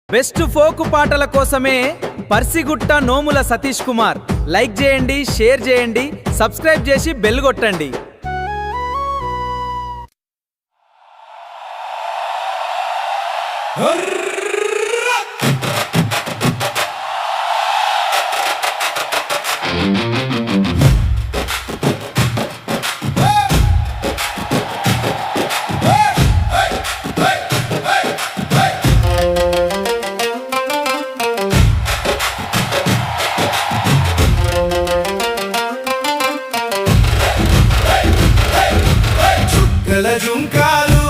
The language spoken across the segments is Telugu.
బెస్ట్ ఫోక్ పాటల కోసమే పర్సిగుట్ట నోముల సతీష్ కుమార్. లైక్ చేయండి, షేర్ చేయండి, సబ్స్క్రైబ్ చేసి బెల్ కొట్టండి. జుంకాలు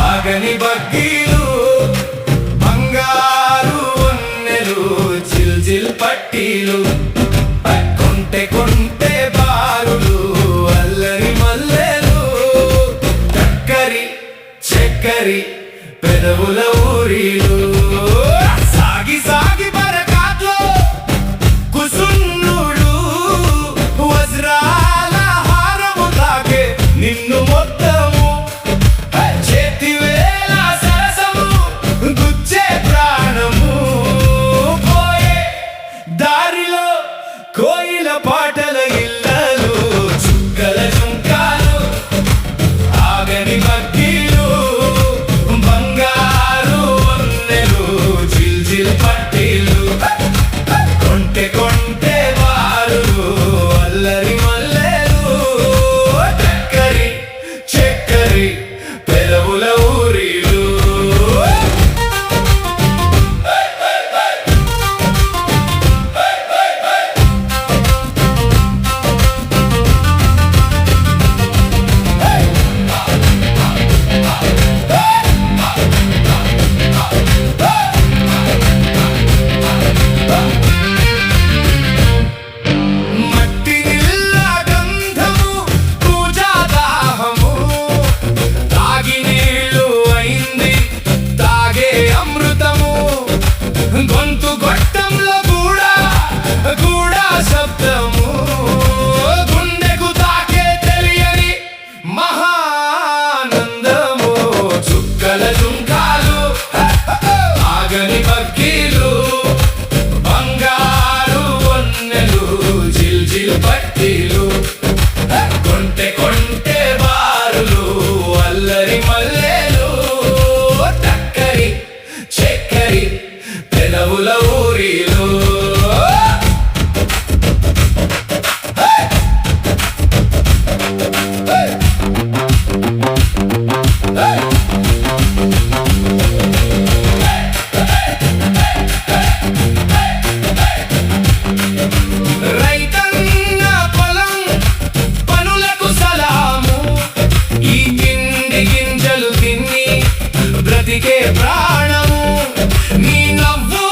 ఆగని బగ్గీలు బంగారు వన్నెలు చిల్జిల్ పట్టీలు కొంటె కొంటె బారులు అల్లరి మల్లెలు చక్కరి చక్కరి పెదవుల ఊరిలు సాగి సాగి బరకాట్లో కుసున్నుడు వజ్రాల హారము తాకే నిన్ను మొత్తము చేతి వేల సరసము గుచ్చే ప్రాణము పోయే దారిలో కోయిల పాటల ఇళ్ళలు చుక్కల జుంకాలు ఆగని బగ్గీలు బంగారు వన్నెలు చిల్జిల్ పట్టీలు కొంటె కొంటె బారులు అల్లరి మల్లెలు చక్కరి చక్కరి పెదవుల ఊరిలు మట్టి నీళ్ళ గంధము పూజా దాహము తాగి నీళ్ళు అయింది తాగే అమృతము గొంతు గొట్టంలో కూడా కూడా శబ్దము గుండెకు తాకే తెలియని మహానందము చుక్కల జుంకాలు ఆగని బగ్గీలు బంగారు వన్నెలు జిల్జిల్ పట్టీలు కొంటె కొంటె బారులు అల్లరి మల్లెలు చక్కరి చక్కరి పెదవుల ఊరిలు రైతన్న పొలం పనులకు సలాము ఈ తిండి గింజలు తిని బ్రతికే ప్రాణము నీ నవ్వు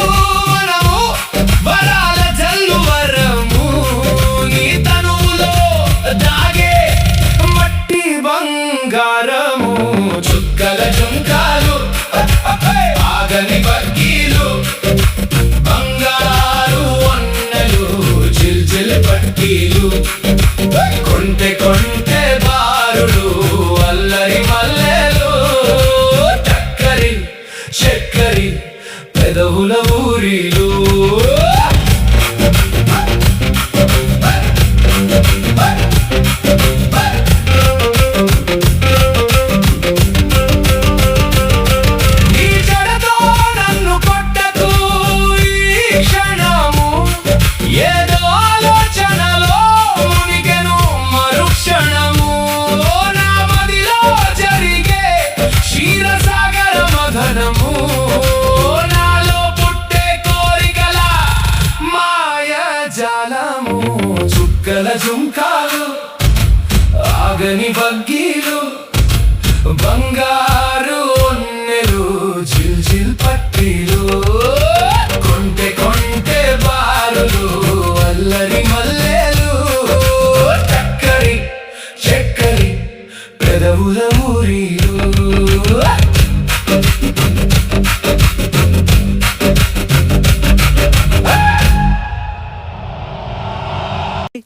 వరము వరాల జల్లు వరము నీ తనువులో దాగే మట్టి బంగారము చుక్కల జుంకాలు ఆగని బగ్గీలు బంగారు వన్నెలు చిల్చిల్ పట్టీలు కొంటె కొంటె బారులు అల్లరి మల్లెలు చక్కరి చక్కరి పెదవుల ఊరిలు నీ జడతో నన్ను కొట్టకు ఈ క్షణము ఏదో ఆలోచనలో మునిగెను మరుక్షణము నా మదిలో జరిగే క్షీరసాగర మథనము నాలో పుట్టే కోరికల మాయాజాలము చుక్కల జుంకాలు ఆగని బగ్గీలు బంగారు వన్నెలు చిల్చిల్ పట్టీలు కొంటె కొంటె బారులు అల్లరి మల్లెలు చక్కరి చక్కరి పెదవుల ఊరిలు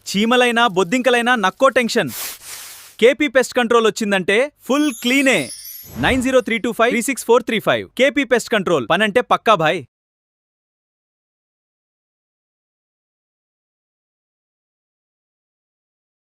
చీమలైనా బొద్దింకలైనా నక్కో టెన్షన్. కేపీ పెస్ట్ కంట్రోల్ వచ్చిందంటే ఫుల్ క్లీనే. 9032536435 కేపీ పెస్ట్ కంట్రోల్ పనంటే పక్కా భాయ్.